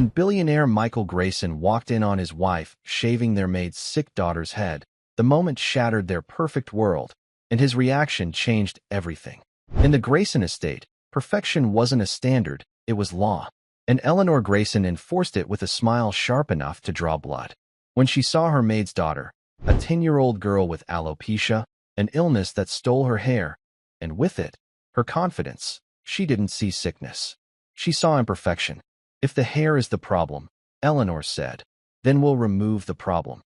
When billionaire Michael Grayson walked in on his wife shaving their maid's sick daughter's head, the moment shattered their perfect world, and his reaction changed everything. In the Grayson estate, perfection wasn't a standard, it was law. And Eleanor Grayson enforced it with a smile sharp enough to draw blood. When she saw her maid's daughter, a 10-year-old girl with alopecia, an illness that stole her hair, and with it, her confidence, she didn't see sickness. She saw imperfection. If the hair is the problem, Eleanor said, then we'll remove the problem.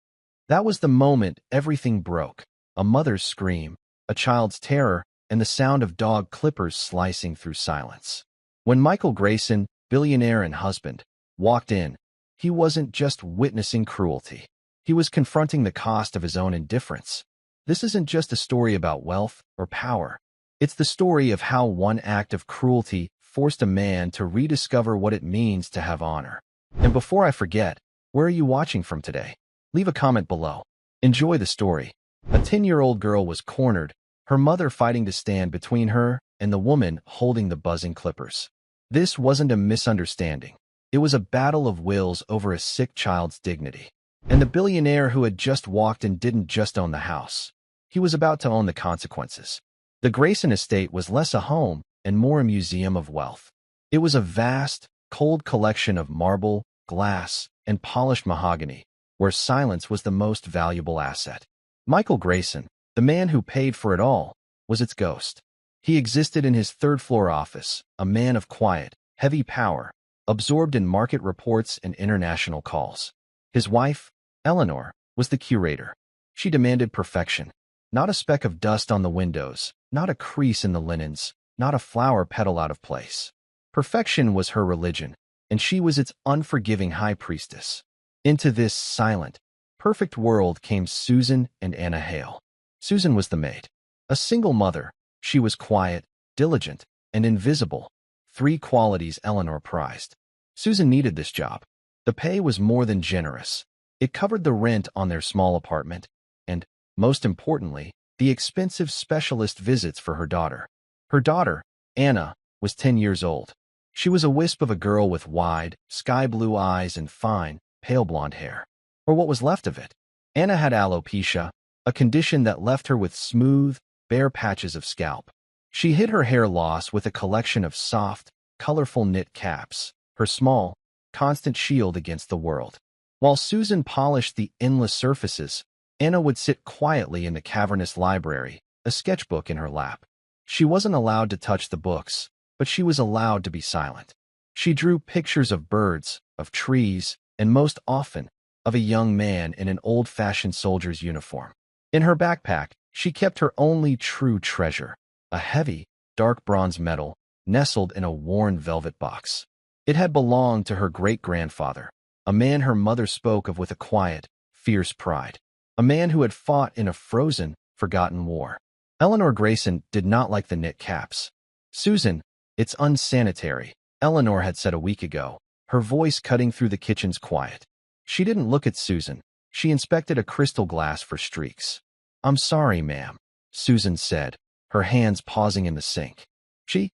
That was the moment everything broke. A mother's scream, a child's terror, and the sound of dog clippers slicing through silence. When Michael Grayson, billionaire and husband, walked in, he wasn't just witnessing cruelty. He was confronting the cost of his own indifference. This isn't just a story about wealth or power. It's the story of how one act of cruelty forced a man to rediscover what it means to have honor. And before I forget, where are you watching from today? Leave a comment below. Enjoy the story. A 10-year-old girl was cornered, her mother fighting to stand between her and the woman holding the buzzing clippers. This wasn't a misunderstanding. It was a battle of wills over a sick child's dignity. And the billionaire who had just walked in didn't just own the house. He was about to own the consequences. The Grayson estate was less a home and more a museum of wealth. It was a vast, cold collection of marble, glass, and polished mahogany, where silence was the most valuable asset. Michael Grayson, the man who paid for it all, was its ghost. He existed in his third-floor office, a man of quiet, heavy power, absorbed in market reports and international calls. His wife, Eleanor, was the curator. She demanded perfection. Not a speck of dust on the windows, not a crease in the linens, not a flower petal out of place. Perfection was her religion, and she was its unforgiving high priestess. Into this silent, perfect world came Susan and Anna Hale. Susan was the maid. A single mother, she was quiet, diligent, and invisible, 3 qualities Eleanor prized. Susan needed this job. The pay was more than generous. It covered the rent on their small apartment, and, most importantly, the expensive specialist visits for her daughter. Her daughter, Anna, was 10 years old. She was a wisp of a girl with wide, sky-blue eyes and fine, pale blonde hair. Or what was left of it. Anna had alopecia, a condition that left her with smooth, bare patches of scalp. She hid her hair loss with a collection of soft, colorful knit caps, her small, constant shield against the world. While Susan polished the endless surfaces, Anna would sit quietly in the cavernous library, a sketchbook in her lap. She wasn't allowed to touch the books, but she was allowed to be silent. She drew pictures of birds, of trees, and most often, of a young man in an old-fashioned soldier's uniform. In her backpack, she kept her only true treasure, a heavy, dark bronze medal nestled in a worn velvet box. It had belonged to her great-grandfather, a man her mother spoke of with a quiet, fierce pride, a man who had fought in a frozen, forgotten war. Eleanor Grayson did not like the knit caps. Susan, it's unsanitary, Eleanor had said a week ago, her voice cutting through the kitchen's quiet. She didn't look at Susan. She inspected a crystal glass for streaks. I'm sorry, ma'am, Susan said, her hands pausing in the sink. She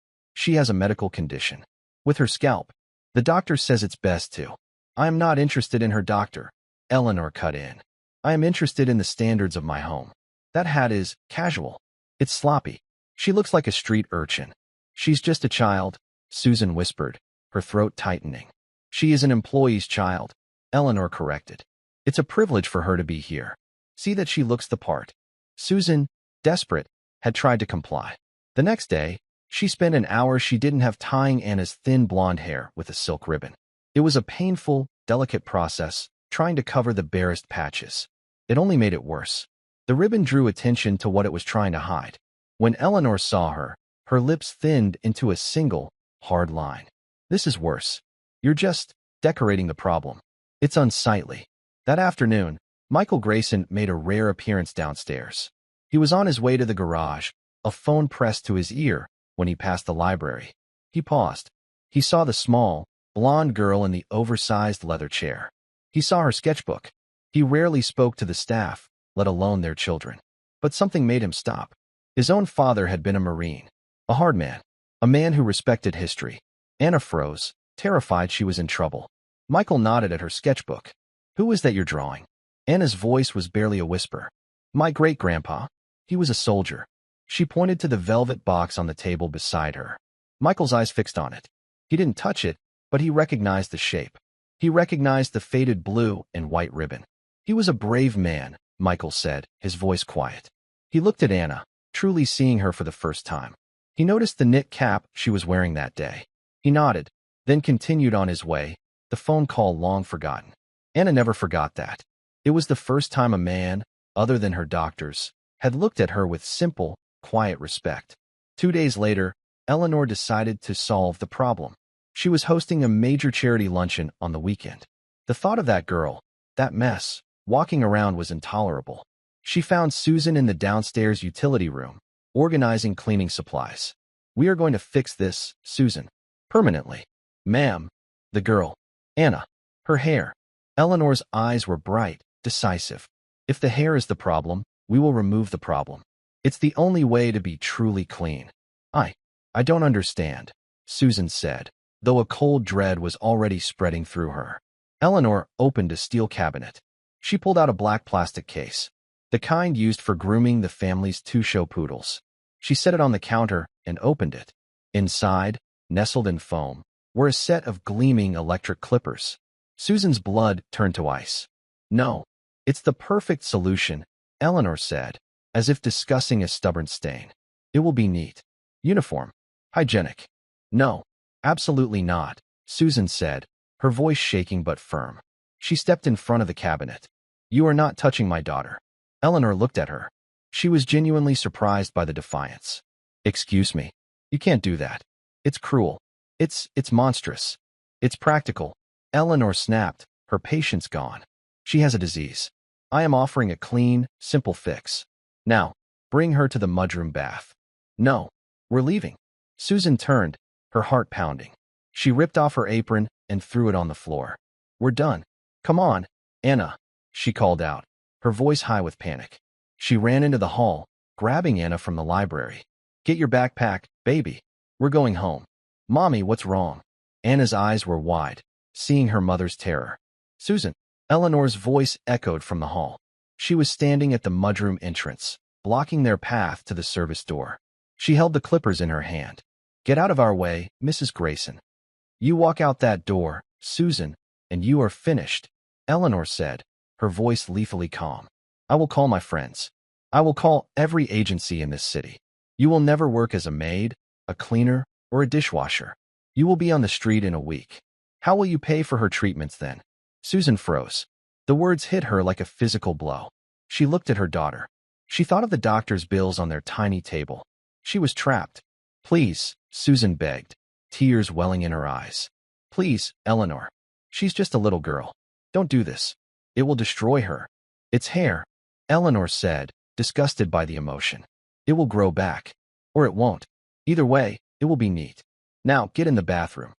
has a medical condition. With her scalp, the doctor says it's best to. I am not interested in her doctor, Eleanor cut in. I am interested in the standards of my home. That hat is casual. It's sloppy. She looks like a street urchin. She's just a child, Susan whispered, her throat tightening. She is an employee's child, Eleanor corrected. It's a privilege for her to be here. See that she looks the part. Susan, desperate, had tried to comply. The next day, she spent an hour she didn't have tying Anna's thin blonde hair with a silk ribbon. It was a painful, delicate process, trying to cover the barest patches. It only made it worse. The ribbon drew attention to what it was trying to hide. When Eleanor saw her, her lips thinned into a single, hard line. This is worse. You're just decorating the problem. It's unsightly. That afternoon, Michael Grayson made a rare appearance downstairs. He was on his way to the garage, a phone pressed to his ear, when he passed the library. He paused. He saw the small, blonde girl in the oversized leather chair. He saw her sketchbook. He rarely spoke to the staff, let alone their children. But something made him stop. His own father had been a Marine, a hard man, a man who respected history. Anna froze, terrified she was in trouble. Michael nodded at her sketchbook. Who is that you're drawing? Anna's voice was barely a whisper. My great-grandpa. He was a soldier. She pointed to the velvet box on the table beside her. Michael's eyes fixed on it. He didn't touch it, but he recognized the shape. He recognized the faded blue and white ribbon. He was a brave man, Michael said, his voice quiet. He looked at Anna, truly seeing her for the first time. He noticed the knit cap she was wearing that day. He nodded, then continued on his way, the phone call long forgotten. Anna never forgot that. It was the first time a man, other than her doctors, had looked at her with simple, quiet respect. 2 days later, Eleanor decided to solve the problem. She was hosting a major charity luncheon on the weekend. The thought of that girl, that mess, walking around was intolerable. She found Susan in the downstairs utility room, organizing cleaning supplies. We are going to fix this, Susan. Permanently. Ma'am. The girl. Anna. Her hair. Eleanor's eyes were bright, decisive. If the hair is the problem, we will remove the problem. It's the only way to be truly clean. I don't understand, Susan said, though a cold dread was already spreading through her. Eleanor opened a steel cabinet. She pulled out a black plastic case, the kind used for grooming the family's 2 show poodles. She set it on the counter and opened it. Inside, nestled in foam, were a set of gleaming electric clippers. Susan's blood turned to ice. No, it's the perfect solution, Eleanor said, as if discussing a stubborn stain. It will be neat. Uniform. Hygienic. No, absolutely not, Susan said, her voice shaking but firm. She stepped in front of the cabinet. You are not touching my daughter. Eleanor looked at her. She was genuinely surprised by the defiance. Excuse me. You can't do that. It's cruel. It's monstrous. It's practical. Eleanor snapped, her patience gone. She has a disease. I am offering a clean, simple fix. Now, bring her to the mudroom bath. No, we're leaving. Susan turned, her heart pounding. She ripped off her apron and threw it on the floor. We're done. Come on, Anna, she called out, her voice high with panic. She ran into the hall, grabbing Anna from the library. Get your backpack, baby. We're going home. Mommy, what's wrong? Anna's eyes were wide, seeing her mother's terror. Susan. Eleanor's voice echoed from the hall. She was standing at the mudroom entrance, blocking their path to the service door. She held the clippers in her hand. Get out of our way, Mrs. Grayson. You walk out that door, Susan, and you are finished, Eleanor said, her voice lethally calm. I will call my friends. I will call every agency in this city. You will never work as a maid, a cleaner, or a dishwasher. You will be on the street in a week. How will you pay for her treatments then? Susan froze. The words hit her like a physical blow. She looked at her daughter. She thought of the doctor's bills on their tiny table. She was trapped. Please, Susan begged, tears welling in her eyes. Please, Eleanor. She's just a little girl. Don't do this. It will destroy her. It's hair, Eleanor said, disgusted by the emotion. It will grow back. Or it won't. Either way, it will be neat. Now, get in the bathroom.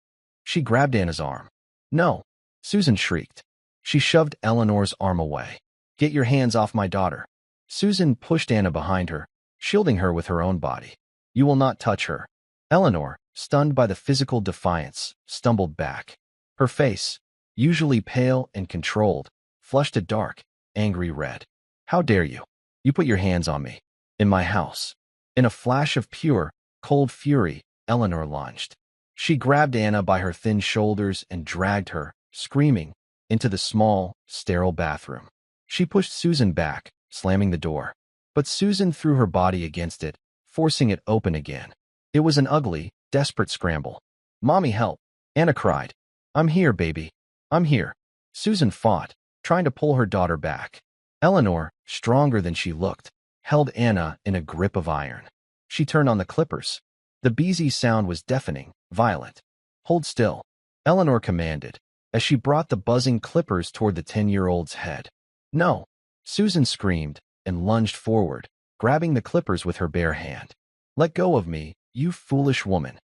She grabbed Anna's arm. No, Susan shrieked. She shoved Eleanor's arm away. Get your hands off my daughter. Susan pushed Anna behind her, shielding her with her own body. You will not touch her. Eleanor, stunned by the physical defiance, stumbled back. Her face, usually pale and controlled, flushed a dark, angry red. How dare you? You put your hands on me. In my house. In a flash of pure, cold fury, Eleanor lunged. She grabbed Anna by her thin shoulders and dragged her, screaming, into the small, sterile bathroom. She pushed Susan back, slamming the door. But Susan threw her body against it, forcing it open again. It was an ugly, desperate scramble. Mommy, help! Anna cried. I'm here, baby. I'm here. Susan fought, trying to pull her daughter back. Eleanor, stronger than she looked, held Anna in a grip of iron. She turned on the clippers. The beezy sound was deafening, violent. Hold still, Eleanor commanded, as she brought the buzzing clippers toward the 10-year-old's head. No, Susan screamed and lunged forward, grabbing the clippers with her bare hand. Let go of me, you foolish woman.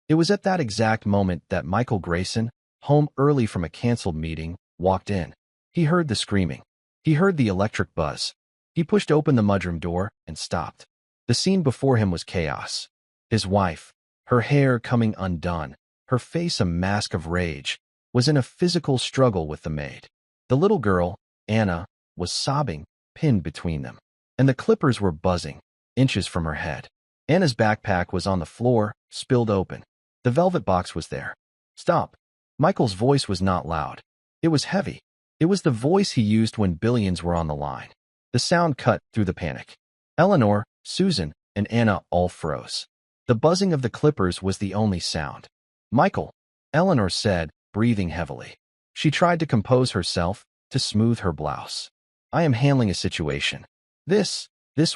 It was at that exact moment that Michael Grayson, home early from a canceled meeting, walked in. He heard the screaming. He heard the electric buzz. He pushed open the mudroom door and stopped. The scene before him was chaos. His wife, her hair coming undone, her face a mask of rage, was in a physical struggle with the maid. The little girl, Anna, was sobbing, pinned between them, and the clippers were buzzing, inches from her head. Anna's backpack was on the floor, spilled open. The velvet box was there. Stop. Michael's voice was not loud. It was heavy. It was the voice he used when billions were on the line. The sound cut through the panic. Eleanor, Susan, and Anna all froze. The buzzing of the clippers was the only sound. Michael, Eleanor said, breathing heavily. She tried to compose herself, to smooth her blouse. I am handling a situation. This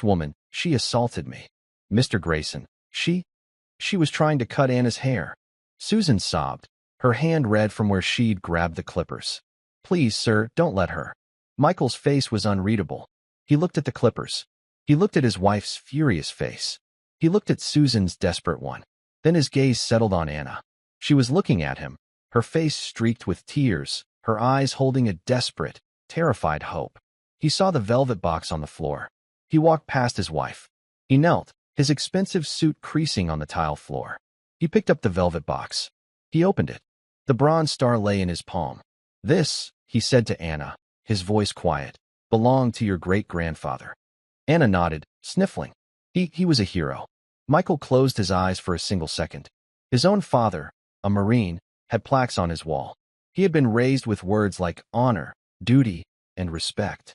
woman, she assaulted me. Mr. Grayson, she was trying to cut Anna's hair. Susan sobbed, her hand red from where she'd grabbed the clippers. Please, sir, don't let her. Michael's face was unreadable. He looked at the clippers. He looked at his wife's furious face. He looked at Susan's desperate one. Then his gaze settled on Anna. She was looking at him, her face streaked with tears, her eyes holding a desperate, terrified hope. He saw the velvet box on the floor. He walked past his wife. He knelt, his expensive suit creasing on the tile floor. He picked up the velvet box. He opened it. The bronze star lay in his palm. This, he said to Anna, his voice quiet, belonged to your great-grandfather. Anna nodded, sniffling. He was a hero. Michael closed his eyes for a single second. His own father, a Marine, had plaques on his wall. He had been raised with words like honor, duty, and respect.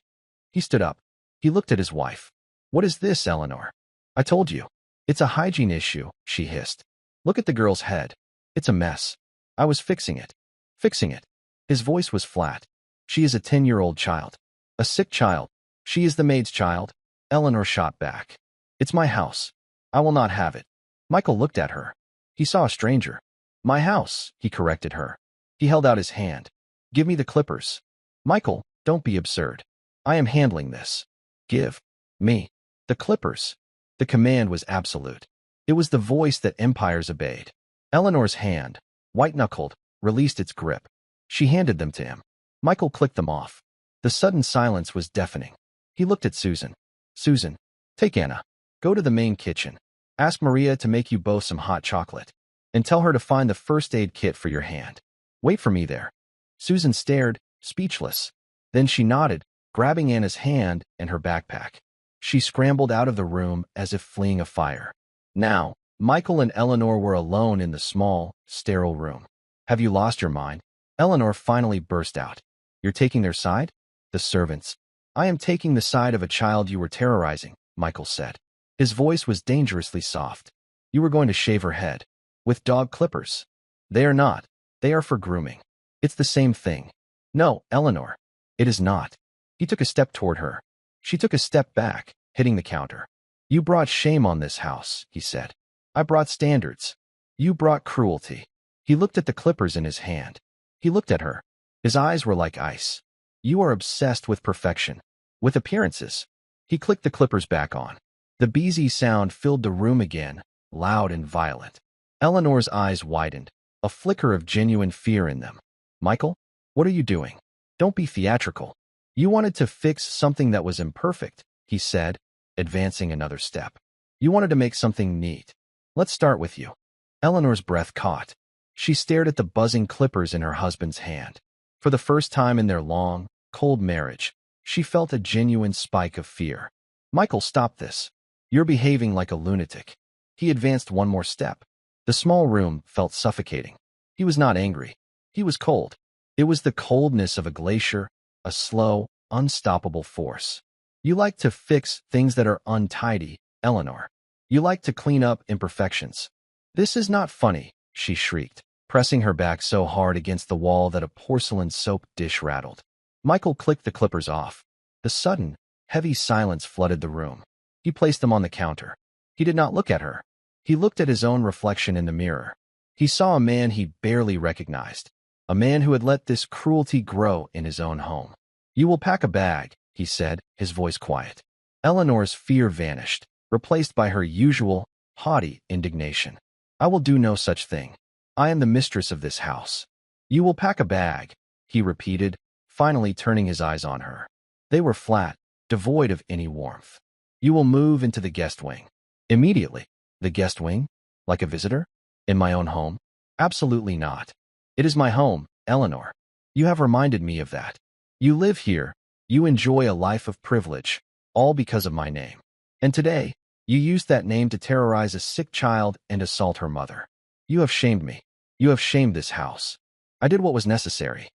He stood up. He looked at his wife. What is this, Eleanor? I told you. It's a hygiene issue, she hissed. Look at the girl's head. It's a mess. I was fixing it. Fixing it. His voice was flat. She is a 10-year-old child. A sick child. She is the maid's child. Eleanor shot back. It's my house. I will not have it. Michael looked at her. He saw a stranger. My house, he corrected her. He held out his hand. Give me the clippers. Michael, don't be absurd. I am handling this. Give me the clippers. The command was absolute. It was the voice that empires obeyed. Eleanor's hand, white-knuckled, released its grip. She handed them to him. Michael clicked them off. The sudden silence was deafening. He looked at Susan. Susan, take Anna. Go to the main kitchen. Ask Maria to make you both some hot chocolate. And tell her to find the first aid kit for your hand. Wait for me there. Susan stared, speechless. Then she nodded, grabbing Anna's hand and her backpack. She scrambled out of the room as if fleeing a fire. Now, Michael and Eleanor were alone in the small, sterile room. Have you lost your mind? Eleanor finally burst out. You're taking their side? The servants. I am taking the side of a child you were terrorizing, Michael said. His voice was dangerously soft. You were going to shave her head. With dog clippers. They are not. They are for grooming. It's the same thing. No, Eleanor. It is not. He took a step toward her. She took a step back, hitting the counter. You brought shame on this house, he said. I brought standards. You brought cruelty. He looked at the clippers in his hand. He looked at her. His eyes were like ice. You are obsessed with perfection. With appearances. He clicked the clippers back on. The beezy sound filled the room again, loud and violent. Eleanor's eyes widened, a flicker of genuine fear in them. Michael, what are you doing? Don't be theatrical. You wanted to fix something that was imperfect, he said, advancing another step. You wanted to make something neat. Let's start with you. Eleanor's breath caught. She stared at the buzzing clippers in her husband's hand. For the first time in their long, cold marriage, she felt a genuine spike of fear. Michael, stop this. You're behaving like a lunatic. He advanced one more step. The small room felt suffocating. He was not angry. He was cold. It was the coldness of a glacier, a slow, unstoppable force. You like to fix things that are untidy, Eleanor. You like to clean up imperfections. This is not funny, she shrieked, pressing her back so hard against the wall that a porcelain soap dish rattled. Michael clicked the clippers off. The sudden, heavy silence flooded the room. He placed them on the counter. He did not look at her. He looked at his own reflection in the mirror. He saw a man he barely recognized. A man who had let this cruelty grow in his own home. You will pack a bag, he said, his voice quiet. Eleanor's fear vanished, replaced by her usual, haughty indignation. I will do no such thing. I am the mistress of this house. You will pack a bag, he repeated, finally turning his eyes on her. They were flat, devoid of any warmth. You will move into the guest wing. Immediately. The guest wing? Like a visitor? In my own home? Absolutely not. It is my home, Eleanor. You have reminded me of that. You live here. You enjoy a life of privilege, all because of my name. And today, you used that name to terrorize a sick child and assault her mother. You have shamed me. You have shamed this house. I did what was necessary.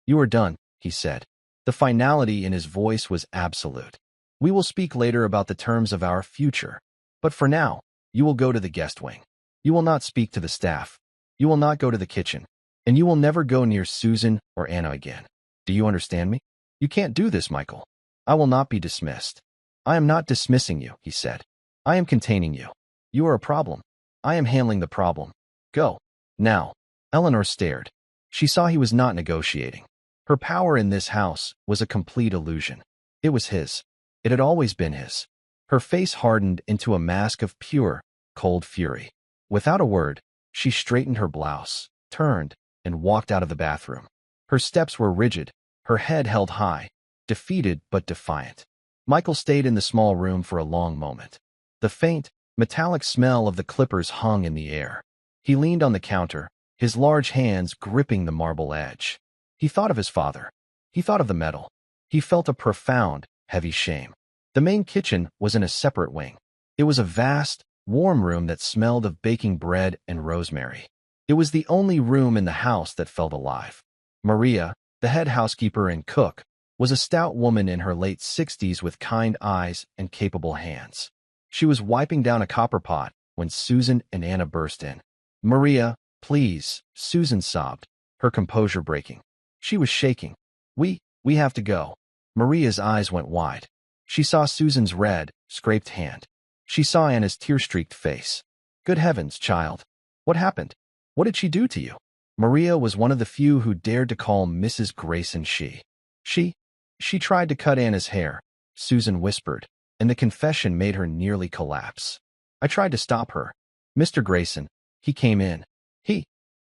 You are done, he said. The finality in his voice was absolute. We will speak later about the terms of our future. But for now, you will go to the guest wing. You will not speak to the staff. You will not go to the kitchen. And you will never go near Susan or Anna again. Do you understand me? You can't do this, Michael. I will not be dismissed. I am not dismissing you, he said. I am containing you. You are a problem. I am handling the problem. Go. Now. Eleanor stared. She saw he was not negotiating. Her power in this house was a complete illusion. It was his. It had always been his. Her face hardened into a mask of pure, cold fury. Without a word, she straightened her blouse, turned, and walked out of the bathroom. Her steps were rigid, her head held high, defeated but defiant. Michael stayed in the small room for a long moment. The faint, metallic smell of the clippers hung in the air. He leaned on the counter, his large hands gripping the marble edge. He thought of his father. He thought of the metal. He felt a profound, heavy shame. The main kitchen was in a separate wing. It was a vast, warm room that smelled of baking bread and rosemary. It was the only room in the house that felt alive. Maria, the head housekeeper and cook, was a stout woman in her late 60s with kind eyes and capable hands. She was wiping down a copper pot when Susan and Anna burst in. "Maria, please," Susan sobbed, her composure breaking. She was shaking. We have to go." Maria's eyes went wide. She saw Susan's red, scraped hand. She saw Anna's tear-streaked face. "Good heavens, child. What happened? What did she do to you?" Maria was one of the few who dared to call Mrs. Grayson she. She tried to cut Anna's hair," Susan whispered, and the confession made her nearly collapse. "I tried to stop her. Mr. Grayson, he came in.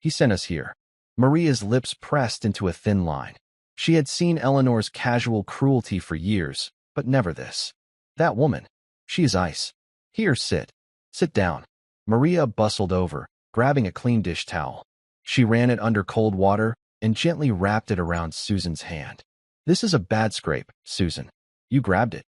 He sent us here." Maria's lips pressed into a thin line. She had seen Eleanor's casual cruelty for years, but never this. "That woman. She is ice. Here, sit. Sit down." Maria bustled over, grabbing a clean dish towel. She ran it under cold water and gently wrapped it around Susan's hand. "This is a bad scrape, Susan. You grabbed it."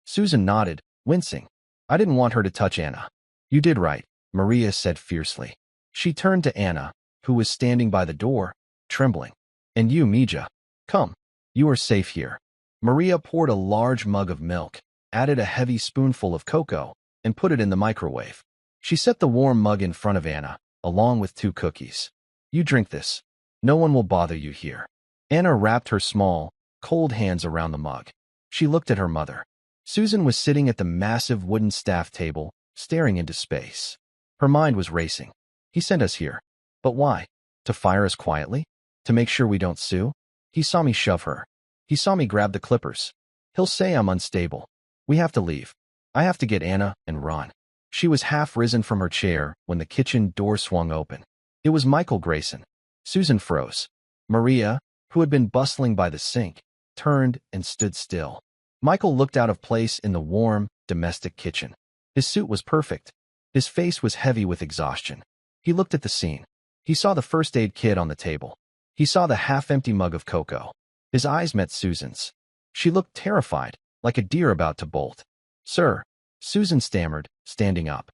Susan nodded, wincing. "I didn't want her to touch Anna." "You did right," Maria said fiercely. She turned to Anna, who was standing by the door, trembling. "And you, Mija. Come. You are safe here." Maria poured a large mug of milk, added a heavy spoonful of cocoa, and put it in the microwave. She set the warm mug in front of Anna, along with 2 cookies. "You drink this. No one will bother you here." Anna wrapped her small, cold hands around the mug. She looked at her mother. Susan was sitting at the massive wooden staff table, staring into space. Her mind was racing. "He sent us here. But why? To fire us quietly? To make sure we don't sue? He saw me shove her. He saw me grab the clippers. He'll say I'm unstable. We have to leave. I have to get Anna and run." She was half risen from her chair when the kitchen door swung open. It was Michael Grayson. Susan froze. Maria, who had been bustling by the sink, turned and stood still. Michael looked out of place in the warm, domestic kitchen. His suit was perfect. His face was heavy with exhaustion. He looked at the scene. He saw the first aid kit on the table. He saw the half-empty mug of cocoa. His eyes met Susan's. She looked terrified, like a deer about to bolt. "Sir," Susan stammered, standing up.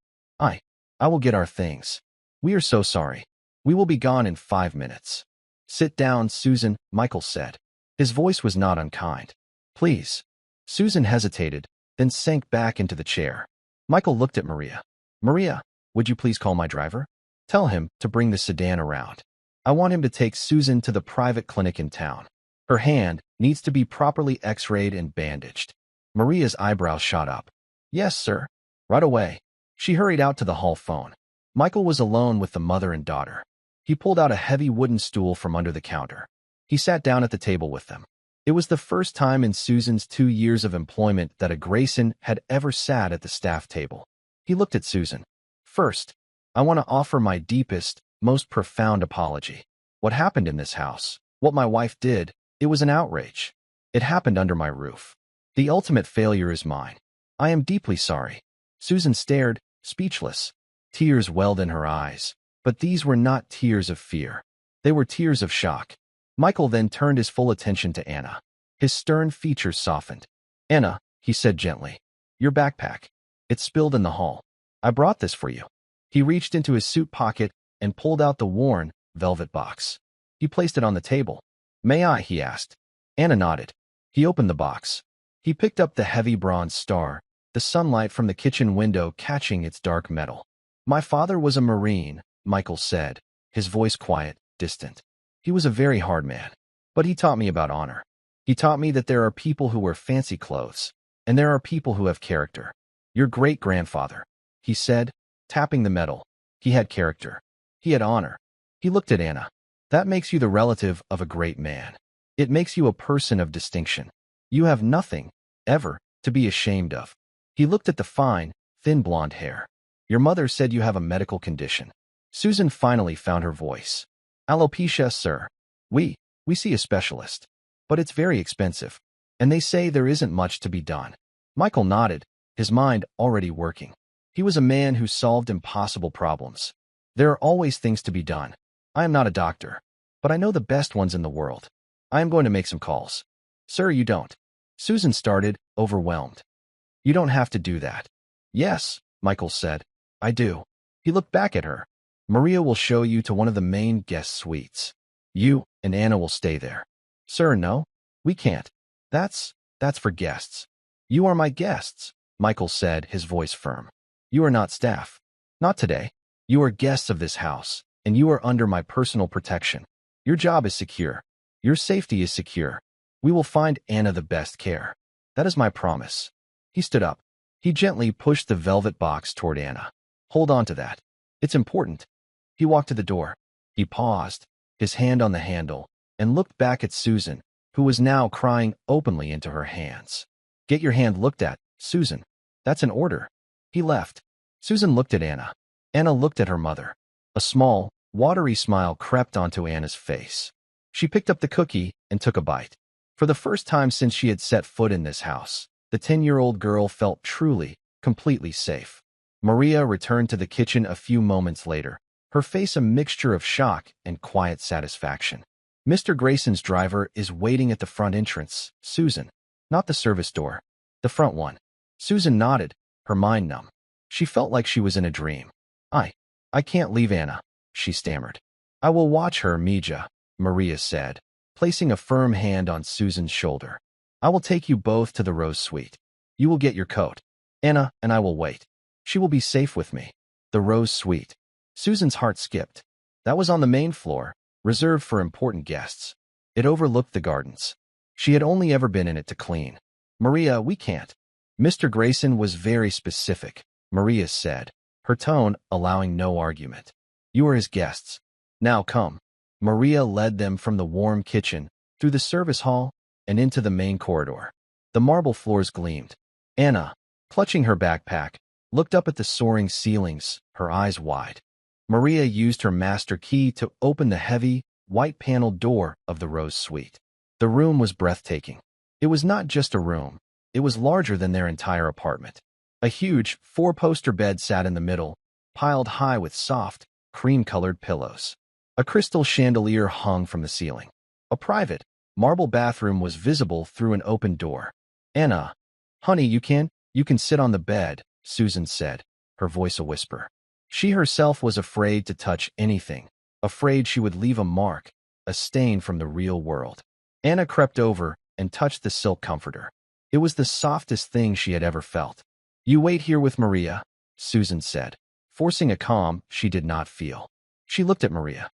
I will get our things. We are so sorry. We will be gone in 5 minutes." "Sit down, Susan," Michael said. His voice was not unkind. "Please." Susan hesitated, then sank back into the chair. Michael looked at Maria. "Maria, would you please call my driver? Tell him to bring the sedan around. I want him to take Susan to the private clinic in town. Her hand needs to be properly x-rayed and bandaged." Maria's eyebrows shot up. "Yes, sir. Right away." She hurried out to the hall phone. Michael was alone with the mother and daughter. He pulled out a heavy wooden stool from under the counter. He sat down at the table with them. It was the first time in Susan's 2 years of employment that a Grayson had ever sat at the staff table. He looked at Susan. "First, I want to offer my deepest, most profound apology. What happened in this house, what my wife did, it was an outrage. It happened under my roof. The ultimate failure is mine. I am deeply sorry." Susan stared, speechless. Tears welled in her eyes, but these were not tears of fear. They were tears of shock. Michael then turned his full attention to Anna. His stern features softened. "Anna," he said gently, "your backpack. It's spilled in the hall. I brought this for you." He reached into his suit pocket and pulled out the worn, velvet box. He placed it on the table. "May I?" he asked. Anna nodded. He opened the box. He picked up the heavy bronze star, the sunlight from the kitchen window catching its dark metal. "My father was a Marine," Michael said, his voice quiet, distant. "He was a very hard man. But he taught me about honor. He taught me that there are people who wear fancy clothes, and there are people who have character. Your great-grandfather," he said, tapping the metal. "He had character. He had honor." He looked at Anna. "That makes you the relative of a great man. It makes you a person of distinction. You have nothing, ever, to be ashamed of." He looked at the fine, thin blonde hair. "Your mother said you have a medical condition." Susan finally found her voice. "Alopecia, sir. We see a specialist. But it's very expensive. And they say there isn't much to be done." Michael nodded, his mind already working. He was a man who solved impossible problems. "There are always things to be done. I am not a doctor, but I know the best ones in the world. I am going to make some calls." "Sir, you don't." Susan started, overwhelmed. "You don't have to do that." "Yes," Michael said. "I do." He looked back at her. "Maria will show you to one of the main guest suites. You and Anna will stay there." "Sir, no. We can't. That's for guests." "You are my guests," Michael said, his voice firm. "You are not staff. Not today. You are guests of this house, and you are under my personal protection. Your job is secure. Your safety is secure. We will find Anna the best care. That is my promise." He stood up. He gently pushed the velvet box toward Anna. "Hold on to that. It's important." He walked to the door. He paused, his hand on the handle, and looked back at Susan, who was now crying openly into her hands. "Get your hand looked at, Susan. That's an order." He left. Susan looked at Anna. Anna looked at her mother. A small, watery smile crept onto Anna's face. She picked up the cookie and took a bite. For the first time since she had set foot in this house, the 10-year-old girl felt truly, completely safe. Maria returned to the kitchen a few moments later, her face a mixture of shock and quiet satisfaction. "Mr. Grayson's driver is waiting at the front entrance, Susan. Not the service door. The front one." Susan nodded, her mind numb. She felt like she was in a dream. I can't leave Anna," she stammered. "I will watch her, Mija," Maria said, placing a firm hand on Susan's shoulder. "I will take you both to the Rose Suite. You will get your coat. Anna and I will wait. She will be safe with me." The Rose Suite. Susan's heart skipped. That was on the main floor, reserved for important guests. It overlooked the gardens. She had only ever been in it to clean. "Maria, we can't." "Mr. Grayson was very specific," Maria said, her tone allowing no argument. "You are his guests. Now come." Maria led them from the warm kitchen, through the service hall, and into the main corridor. The marble floors gleamed. Anna, clutching her backpack, looked up at the soaring ceilings, her eyes wide. Maria used her master key to open the heavy, white-paneled door of the Rose Suite. The room was breathtaking. It was not just a room. It was larger than their entire apartment. A huge, four-poster bed sat in the middle, piled high with soft, cream-colored pillows. A crystal chandelier hung from the ceiling. A private, marble bathroom was visible through an open door. "Anna, honey, you can sit on the bed," Susan said, her voice a whisper. She herself was afraid to touch anything, afraid she would leave a mark, a stain from the real world. Anna crept over and touched the silk comforter. It was the softest thing she had ever felt. "You wait here with Maria," Susan said, forcing a calm she did not feel. She looked at Maria.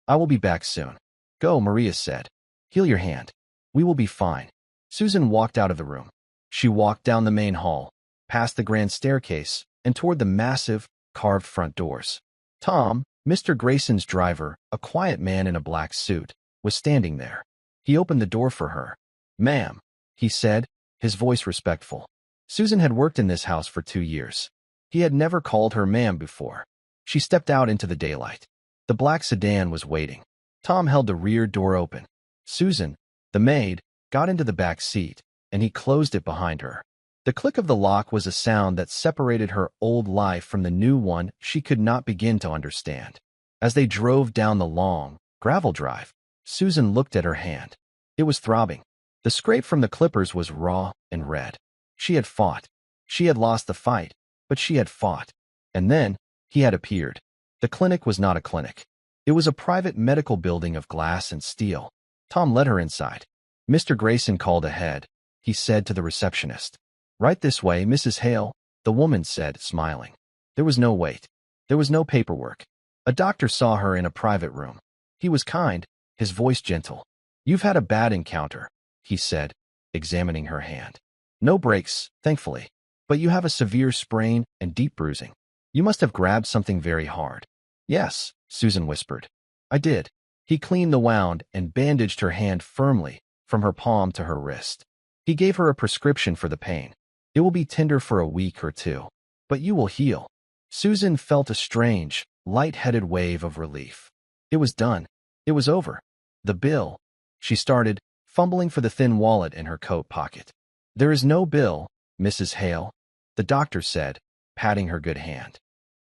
I will be back soon." "Go," Maria said. "Heal your hand. We will be fine." Susan walked out of the room. She walked down the main hall, past the grand staircase, and toward the massive, carved front doors. Tom, Mr. Grayson's driver, a quiet man in a black suit, was standing there. He opened the door for her. "Ma'am," he said, his voice respectful. Susan had worked in this house for 2 years. He had never called her ma'am before. She stepped out into the daylight. The black sedan was waiting. Tom held the rear door open. Susan, the maid, got into the back seat, and he closed it behind her. The click of the lock was a sound that separated her old life from the new one she could not begin to understand. As they drove down the long, Gravel drive. Susan looked at her hand. It was throbbing. The scrape from the clippers was raw and red. She had fought. She had lost the fight, but she had fought. And then, he had appeared. The clinic was not a clinic. It was a private medical building of glass and steel. Tom led her inside. Mr. Grayson called ahead. He said to the receptionist. Right this way, Mrs. Hale, the woman said, smiling. There was no wait. There was no paperwork. A doctor saw her in a private room. He was kind, his voice gentle. You've had a bad encounter, he said, examining her hand. No breaks, thankfully. But you have a severe sprain and deep bruising. You must have grabbed something very hard. Yes, Susan whispered. I did. He cleaned the wound and bandaged her hand firmly, from her palm to her wrist. He gave her a prescription for the pain. It will be tender for a week or two. But you will heal. Susan felt a strange, light-headed wave of relief. It was done. It was over. The bill. She started, fumbling for the thin wallet in her coat pocket. There is no bill, Mrs. Hale, the doctor said, patting her good hand.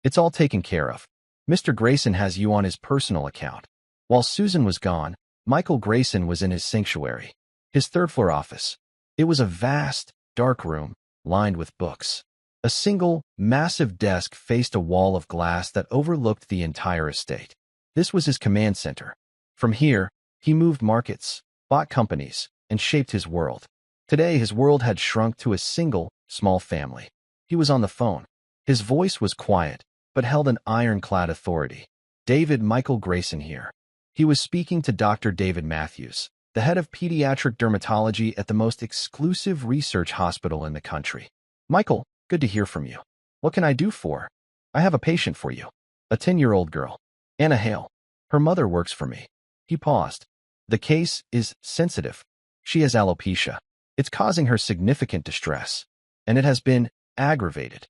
It's all taken care of. Mr. Grayson has you on his personal account. While Susan was gone, Michael Grayson was in his sanctuary, his third-floor office. It was a vast, dark room, lined with books. A single, massive desk faced a wall of glass that overlooked the entire estate. This was his command center. From here, he moved markets, bought companies, and shaped his world. Today, his world had shrunk to a single, small family. He was on the phone. His voice was quiet, but held an ironclad authority. David Michael Grayson here. He was speaking to Dr. David Matthews, the head of pediatric dermatology at the most exclusive research hospital in the country. Michael, good to hear from you. What can I do for? I have a patient for you. A 10-year-old girl. Anna Hale. Her mother works for me. He paused. The case is sensitive. She has alopecia. It's causing her significant distress. And it has been aggravated.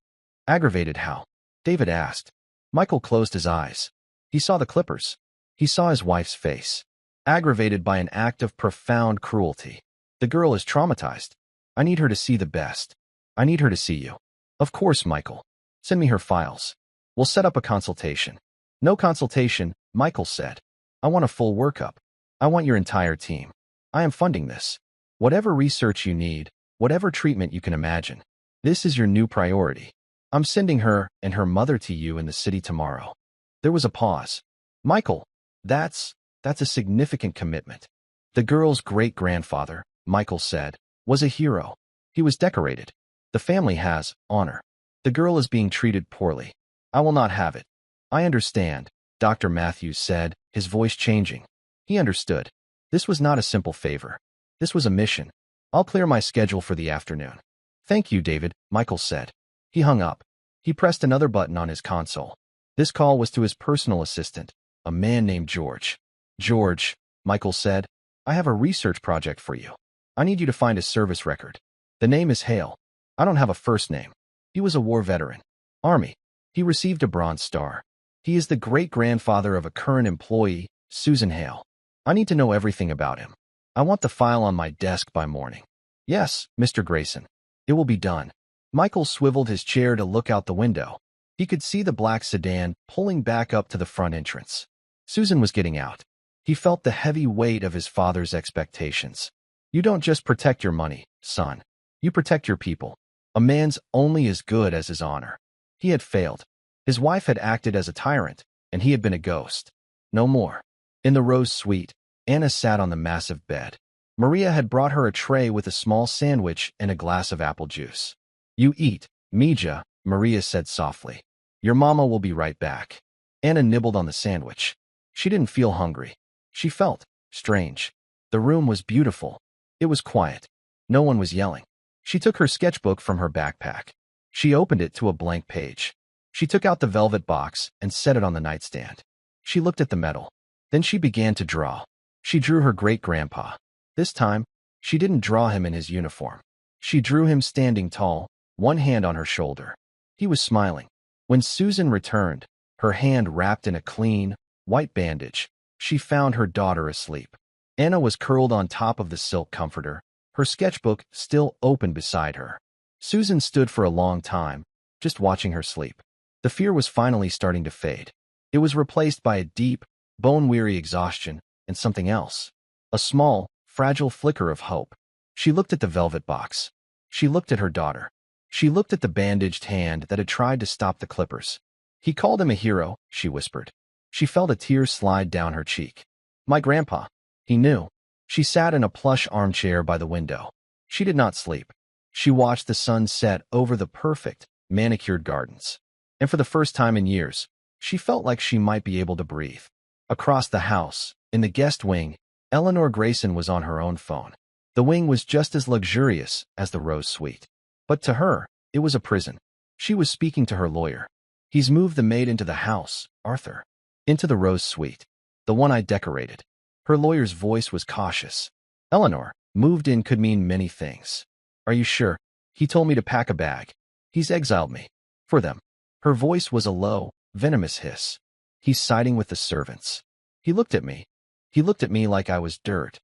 Aggravated how? David asked. Michael closed his eyes. He saw the clippers. He saw his wife's face. Aggravated by an act of profound cruelty. The girl is traumatized. I need her to see the best. I need her to see you. Of course, Michael. Send me her files. We'll set up a consultation. No consultation, Michael said. I want a full workup. I want your entire team. I am funding this. Whatever research you need, whatever treatment you can imagine. This is your new priority. I'm sending her and her mother to you in the city tomorrow. There was a pause. Michael, that's a significant commitment. The girl's great-grandfather, Michael said, was a hero. He was decorated. The family has honor. The girl is being treated poorly. I will not have it. I understand, Dr. Matthews said, his voice changing. He understood. This was not a simple favor. This was a mission. I'll clear my schedule for the afternoon. Thank you, David, Michael said. He hung up. He pressed another button on his console. This call was to his personal assistant, a man named George. George, Michael said, I have a research project for you. I need you to find a service record. The name is Hale. I don't have a first name. He was a war veteran. Army. He received a Bronze Star. He is the great-grandfather of a current employee, Susan Hale. I need to know everything about him. I want the file on my desk by morning. Yes, Mr. Grayson. It will be done. Michael swiveled his chair to look out the window. He could see the black sedan pulling back up to the front entrance. Susan was getting out. He felt the heavy weight of his father's expectations. You don't just protect your money, son. You protect your people. A man's only as good as his honor. He had failed. His wife had acted as a tyrant, and he had been a ghost. No more. In the Rose Suite, Anna sat on the massive bed. Maria had brought her a tray with a small sandwich and a glass of apple juice. You eat, Mija, Maria said softly. Your mama will be right back. Anna nibbled on the sandwich. She didn't feel hungry. She felt strange. The room was beautiful. It was quiet. No one was yelling. She took her sketchbook from her backpack. She opened it to a blank page. She took out the velvet box and set it on the nightstand. She looked at the metal. Then she began to draw. She drew her great-grandpa. This time, she didn't draw him in his uniform. She drew him standing tall, one hand on her shoulder. He was smiling. When Susan returned, her hand wrapped in a clean, white bandage, she found her daughter asleep. Anna was curled on top of the silk comforter, her sketchbook still open beside her. Susan stood for a long time, just watching her sleep. The fear was finally starting to fade. It was replaced by a deep, bone-weary exhaustion, and something else. A small, fragile flicker of hope. She looked at the velvet box. She looked at her daughter. She looked at the bandaged hand that had tried to stop the clippers. He called him a hero, she whispered. She felt a tear slide down her cheek. My grandpa. He knew. She sat in a plush armchair by the window. She did not sleep. She watched the sun set over the perfect, manicured gardens. And for the first time in years, she felt like she might be able to breathe. Across the house, in the guest wing, Eleanor Grayson was on her own phone. The wing was just as luxurious as the Rose Suite. But to her, it was a prison. She was speaking to her lawyer. He's moved the maid into the house, Arthur. Into the Rose Suite. The one I decorated. Her lawyer's voice was cautious. Eleanor, moved in could mean many things. Are you sure? He told me to pack a bag. He's exiled me. For them. Her voice was a low, venomous hiss. He's siding with the servants. He looked at me. He looked at me like I was dirt.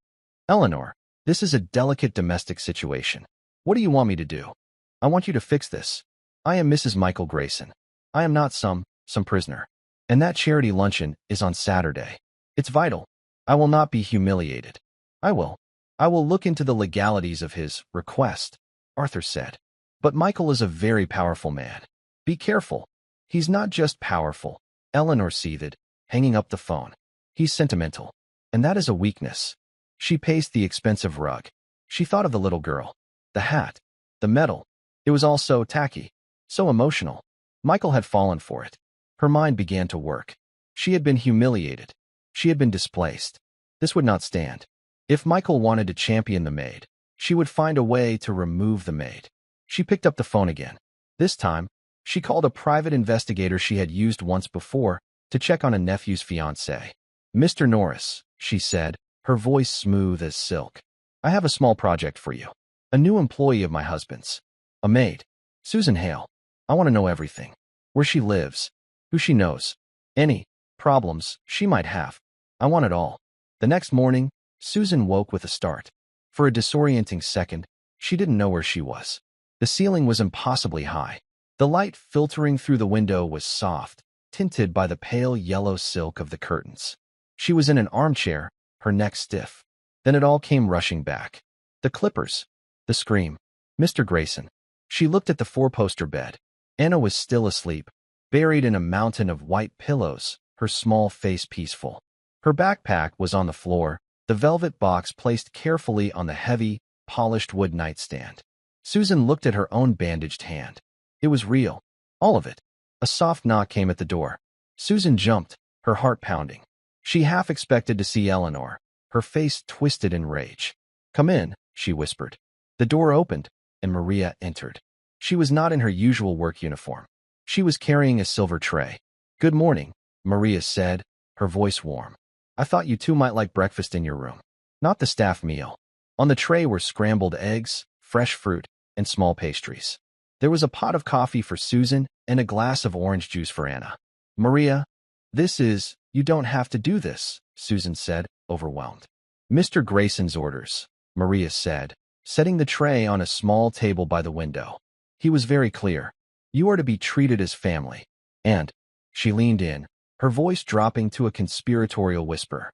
Eleanor, this is a delicate domestic situation. What do you want me to do? I want you to fix this. I am Mrs. Michael Grayson. I am not some prisoner. And that charity luncheon is on Saturday. It's vital. I will not be humiliated. I will look into the legalities of his request, Arthur said. But Michael is a very powerful man. Be careful. He's not just powerful, Eleanor seethed, hanging up the phone. He's sentimental. And that is a weakness. She paced the expensive rug. She thought of the little girl. The hat. The medal. It was all so tacky. So emotional. Michael had fallen for it. Her mind began to work. She had been humiliated. She had been displaced. This would not stand. If Michael wanted to champion the maid, she would find a way to remove the maid. She picked up the phone again. This time, she called a private investigator she had used once before to check on a nephew's fiancé. Mr. Norris, she said, her voice smooth as silk. I have a small project for you. A new employee of my husband's. A maid. Susan Hale. I want to know everything. Where she lives. Who she knows. Any problems she might have. I want it all. The next morning, Susan woke with a start. For a disorienting second, she didn't know where she was. The ceiling was impossibly high. The light filtering through the window was soft, tinted by the pale yellow silk of the curtains. She was in an armchair, her neck stiff. Then it all came rushing back. The clippers. The scream. Mr. Grayson. She looked at the four-poster bed. Anna was still asleep, buried in a mountain of white pillows, her small face peaceful. Her backpack was on the floor, the velvet box placed carefully on the heavy, polished wood nightstand. Susan looked at her own bandaged hand. It was real. All of it. A soft knock came at the door. Susan jumped, her heart pounding. She half expected to see Eleanor, her face twisted in rage. Come in, she whispered. The door opened, and Maria entered. She was not in her usual work uniform. She was carrying a silver tray. Good morning, Maria said, her voice warm. I thought you two might like breakfast in your room. Not the staff meal. On the tray were scrambled eggs, fresh fruit, and small pastries. There was a pot of coffee for Susan and a glass of orange juice for Anna. Maria, you don't have to do this, Susan said, overwhelmed. Mr. Grayson's orders, Maria said, setting the tray on a small table by the window. He was very clear. You are to be treated as family. And, she leaned in, her voice dropping to a conspiratorial whisper.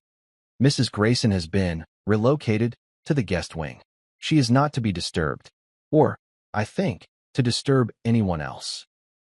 Mrs. Grayson has been relocated to the guest wing. She is not to be disturbed. Or, I think, to disturb anyone else.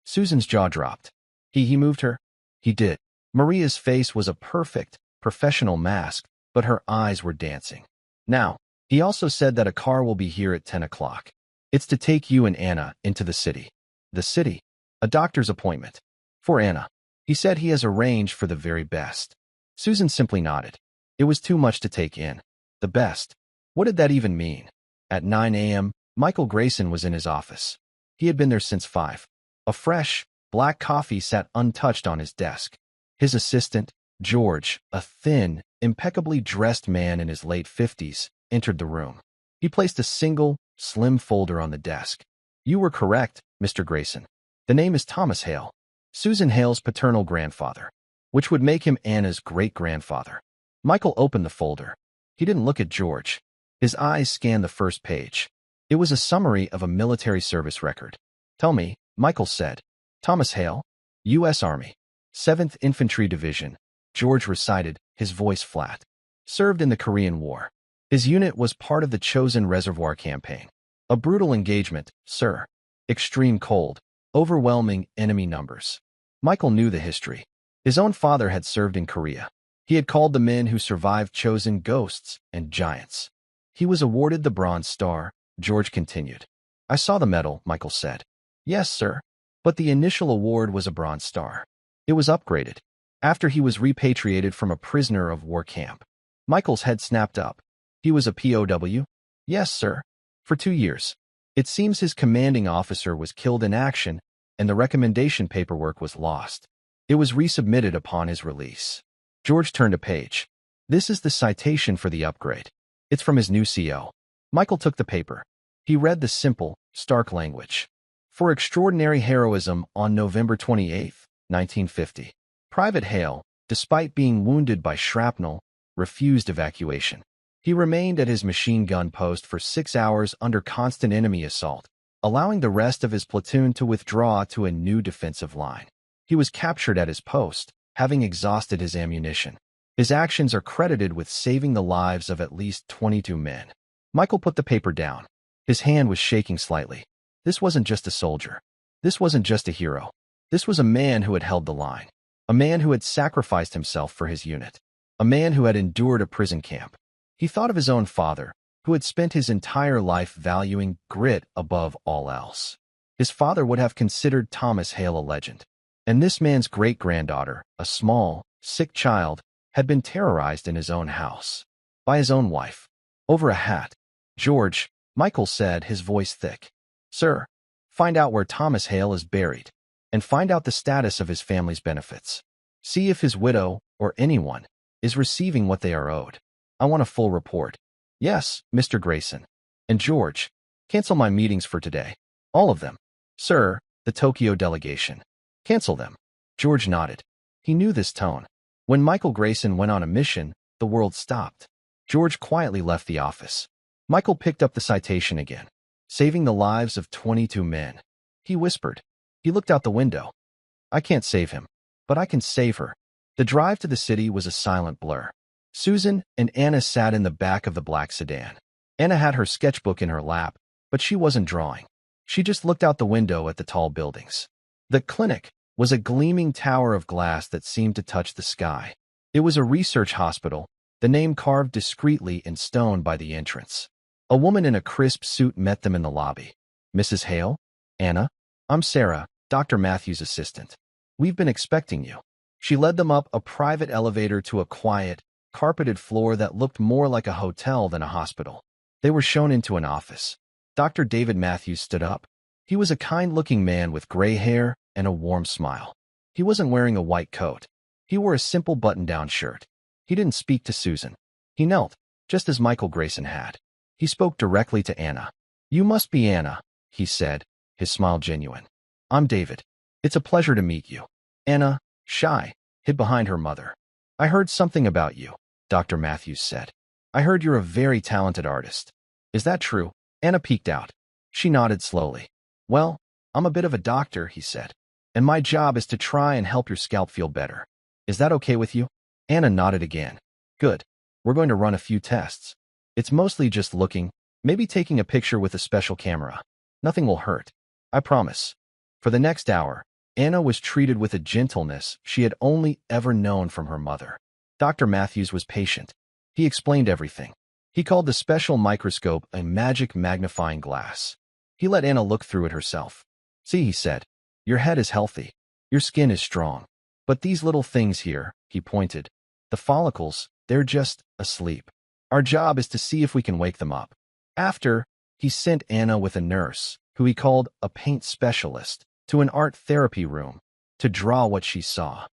Susan's jaw dropped. He moved her? He did. Maria's face was a perfect, professional mask, but her eyes were dancing. Now, he also said that a car will be here at 10 o'clock. It's to take you and Anna into the city. The city? A doctor's appointment. For Anna. He said he has arranged for the very best. Susan simply nodded. It was too much to take in. The best. What did that even mean? At 9 a.m., Michael Grayson was in his office. He had been there since 5. A fresh, black coffee sat untouched on his desk. His assistant, George, a thin, impeccably dressed man in his late 50s, entered the room. He placed a single, slim folder on the desk. You were correct, Mr. Grayson. The name is Thomas Hale, Susan Hale's paternal grandfather, which would make him Anna's great-grandfather. Michael opened the folder. He didn't look at George. His eyes scanned the first page. It was a summary of a military service record. Tell me, Michael said. Thomas Hale, U.S. Army, 7th Infantry Division, George recited, his voice flat. Served in the Korean War. His unit was part of the Chosen Reservoir Campaign. A brutal engagement, sir. Extreme cold. Overwhelming enemy numbers. Michael knew the history. His own father had served in Korea. He had called the men who survived Chosen ghosts and giants. He was awarded the Bronze Star, George continued. I saw the medal, Michael said. Yes, sir. But the initial award was a Bronze Star. It was upgraded after he was repatriated from a prisoner of war camp. Michael's head snapped up. He was a POW? Yes, sir. For 2 years. It seems his commanding officer was killed in action, and the recommendation paperwork was lost. It was resubmitted upon his release. George turned a page. This is the citation for the upgrade. It's from his new CO. Michael took the paper. He read the simple, stark language. For extraordinary heroism on November 28, 1950. Private Hale, despite being wounded by shrapnel, refused evacuation. He remained at his machine gun post for 6 hours under constant enemy assault, allowing the rest of his platoon to withdraw to a new defensive line. He was captured at his post, having exhausted his ammunition. His actions are credited with saving the lives of at least 22 men. Michael put the paper down. His hand was shaking slightly. This wasn't just a soldier. This wasn't just a hero. This was a man who had held the line. A man who had sacrificed himself for his unit. A man who had endured a prison camp. He thought of his own father, who had spent his entire life valuing grit above all else. His father would have considered Thomas Hale a legend. And this man's great-granddaughter, a small, sick child, had been terrorized in his own house. By his own wife. Over a hat. George, Michael said, his voice thick. Sir, find out where Thomas Hale is buried. And find out the status of his family's benefits. See if his widow, or anyone, is receiving what they are owed. I want a full report. Yes, Mr. Grayson. And George, cancel my meetings for today. All of them. Sir, the Tokyo delegation. Cancel them. George nodded. He knew this tone. When Michael Grayson went on a mission, the world stopped. George quietly left the office. Michael picked up the citation again. Saving the lives of 22 men. He whispered. He looked out the window. I can't save him, but I can save her. The drive to the city was a silent blur. Susan and Anna sat in the back of the black sedan. Anna had her sketchbook in her lap, but she wasn't drawing. She just looked out the window at the tall buildings. The clinic was a gleaming tower of glass that seemed to touch the sky. It was a research hospital, the name carved discreetly in stone by the entrance. A woman in a crisp suit met them in the lobby. Mrs. Hale? Anna? I'm Sarah, Dr. Matthews' assistant. We've been expecting you. She led them up a private elevator to a quiet, carpeted floor that looked more like a hotel than a hospital. They were shown into an office. Dr. David Matthews stood up. He was a kind-looking man with gray hair and a warm smile. He wasn't wearing a white coat. He wore a simple button-down shirt. He didn't speak to Susan. He knelt, just as Michael Grayson had. He spoke directly to Anna. You must be Anna, he said, his smile genuine. I'm David. It's a pleasure to meet you. Anna, shy, hid behind her mother. I heard something about you, Dr. Matthews said. I heard you're a very talented artist. Is that true? Anna peeked out. She nodded slowly. Well, I'm a bit of a doctor, he said. And my job is to try and help your scalp feel better. Is that okay with you? Anna nodded again. Good. We're going to run a few tests. It's mostly just looking, maybe taking a picture with a special camera. Nothing will hurt. I promise. For the next hour, Anna was treated with a gentleness she had only ever known from her mother. Dr. Matthews was patient. He explained everything. He called the special microscope a magic magnifying glass. He let Anna look through it herself. See, he said, your head is healthy. Your skin is strong. But these little things here, he pointed, the follicles, they're just asleep. Our job is to see if we can wake them up. After, he sent Anna with a nurse, who he called a paint specialist, to an art therapy room to draw what she saw.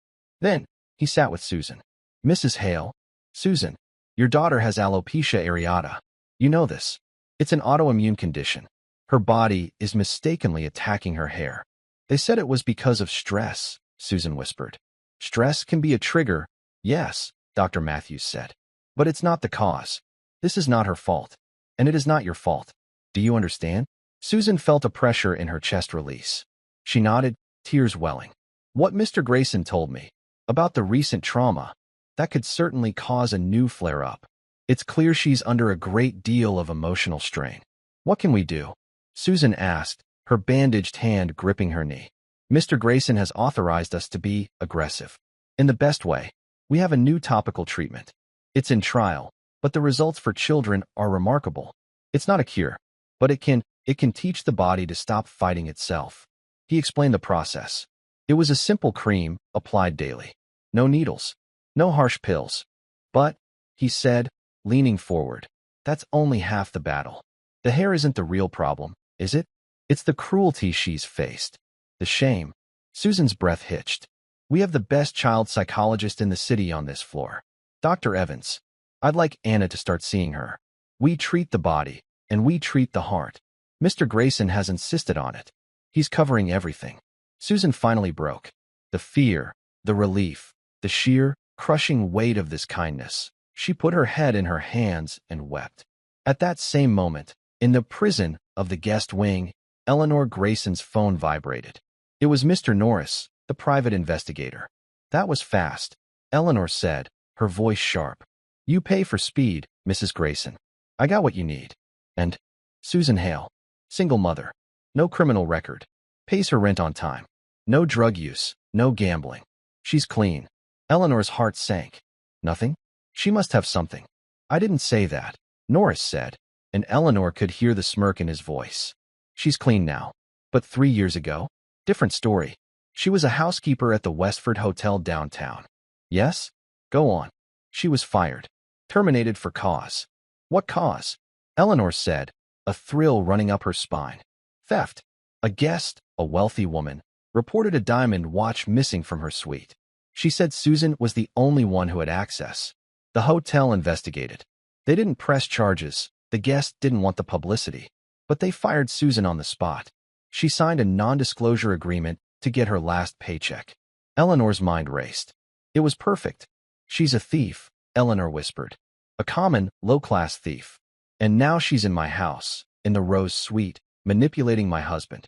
Then, he sat with Susan. Mrs. Hale, Susan, your daughter has alopecia areata. You know this. It's an autoimmune condition. Her body is mistakenly attacking her hair. They said it was because of stress, Susan whispered. Stress can be a trigger, yes, Dr. Matthews said. But it's not the cause. This is not her fault. And it is not your fault. Do you understand? Susan felt a pressure in her chest release. She nodded, tears welling. What Mr. Grayson told me about the recent trauma, That could certainly cause a new flare-up. It's clear she's under a great deal of emotional strain. What can we do? Susan asked, her bandaged hand gripping her knee. Mr. Grayson has authorized us to be aggressive. In the best way. We have a new topical treatment. It's in trial, but the results for children are remarkable. It's not a cure, but it can teach the body to stop fighting itself. He explained the process. It was a simple cream applied daily. No needles. No harsh pills. But, he said, leaning forward, that's only half the battle. The hair isn't the real problem, is it? It's the cruelty she's faced. The shame. Susan's breath hitched. We have the best child psychologist in the city on this floor. Dr. Evans. I'd like Anna to start seeing her. We treat the body, and we treat the heart. Mr. Grayson has insisted on it. He's covering everything. Susan finally broke. The fear, the relief, the sheer, crushing weight of this kindness. She put her head in her hands and wept. At that same moment, in the prison of the guest wing, Eleanor Grayson's phone vibrated. It was Mr. Norris, the private investigator. That was fast, Eleanor said, her voice sharp. You pay for speed, Mrs. Grayson. I got what you need. And Susan Hale. Single mother. No criminal record. Pays her rent on time. No drug use. No gambling. She's clean. Eleanor's heart sank. Nothing? She must have something. I didn't say that, Norris said, and Eleanor could hear the smirk in his voice. She's clean now. But 3 years ago? Different story. She was a housekeeper at the Westford Hotel downtown. Yes? Go on. She was fired. Terminated for cause. What cause? Eleanor said, a thrill running up her spine. Theft. A guest, a wealthy woman, reported a diamond watch missing from her suite. She said Susan was the only one who had access. The hotel investigated. They didn't press charges. The guest didn't want the publicity. But they fired Susan on the spot. She signed a non-disclosure agreement to get her last paycheck. Eleanor's mind raced. It was perfect. She's a thief, Eleanor whispered. A common, low-class thief. And now she's in my house, in the Rose Suite, manipulating my husband.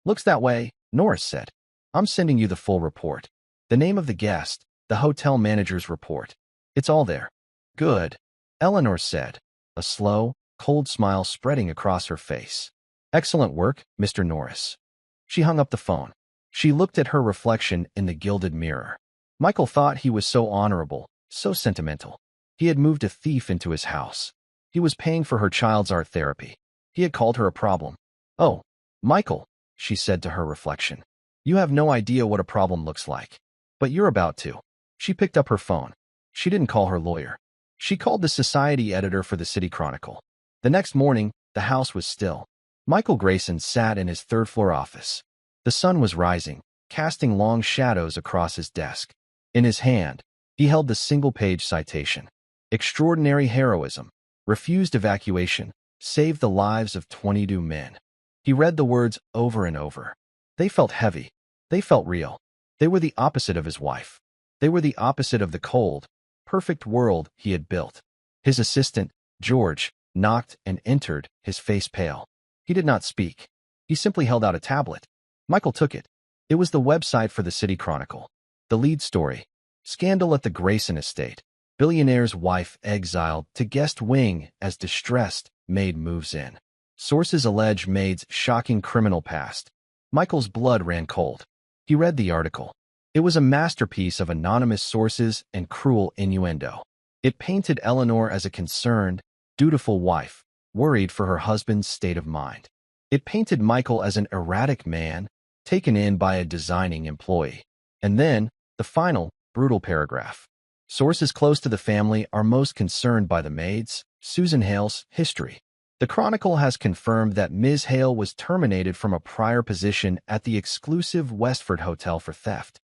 Looks that way, Norris said. I'm sending you the full report. The name of the guest, the hotel manager's report. It's all there. Good, Eleanor said, a slow, cold smile spreading across her face. Excellent work, Mr. Norris. She hung up the phone. She looked at her reflection in the gilded mirror. Michael thought he was so honorable, so sentimental. He had moved a thief into his house. He was paying for her child's art therapy. He had called her a problem. Oh, Michael, she said to her reflection. You have no idea what a problem looks like. But you're about to. She picked up her phone. She didn't call her lawyer. She called the society editor for the City Chronicle. The next morning, the house was still. Michael Grayson sat in his third-floor office. The sun was rising, casting long shadows across his desk. In his hand, he held the single-page citation. Extraordinary heroism. Refused evacuation. Saved the lives of 22 men. He read the words over and over. They felt heavy. They felt real. They were the opposite of his wife. They were the opposite of the cold, perfect world he had built. His assistant, George, knocked and entered, his face pale. He did not speak. He simply held out a tablet. Michael took it. It was the website for the City Chronicle. The lead story. Scandal at the Grayson estate. Billionaire's wife exiled to guest wing as distressed Maid moves in. Sources allege Maid's shocking criminal past. Michael's blood ran cold. He read the article. It was a masterpiece of anonymous sources and cruel innuendo. It painted Eleanor as a concerned, dutiful wife, worried for her husband's state of mind. It painted Michael as an erratic man, taken in by a designing employee. And then, the final, brutal paragraph. Sources close to the family are most concerned by the Maid's, Susan Hale's, history. The Chronicle has confirmed that Ms. Hale was terminated from a prior position at the exclusive Westford Hotel for theft.